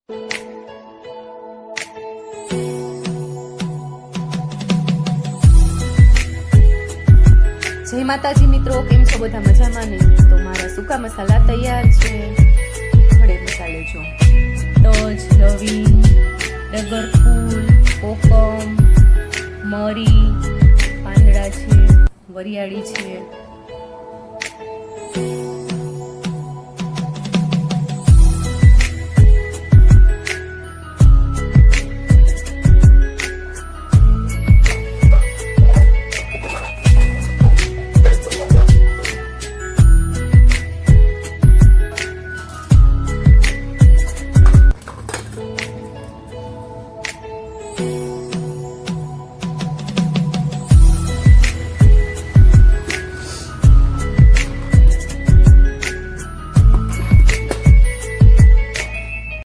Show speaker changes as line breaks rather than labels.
જય માતાજી મિત્રો, કેમ છો બધા? મજામાં ને? તો મારા સૂકા મસાલા તૈયાર છે. ખડે મસાલે જો તજ, લવિંગ, ડગરફૂલ, કોકમ, મરી, પાંદડા છે, વરિયાળી છે,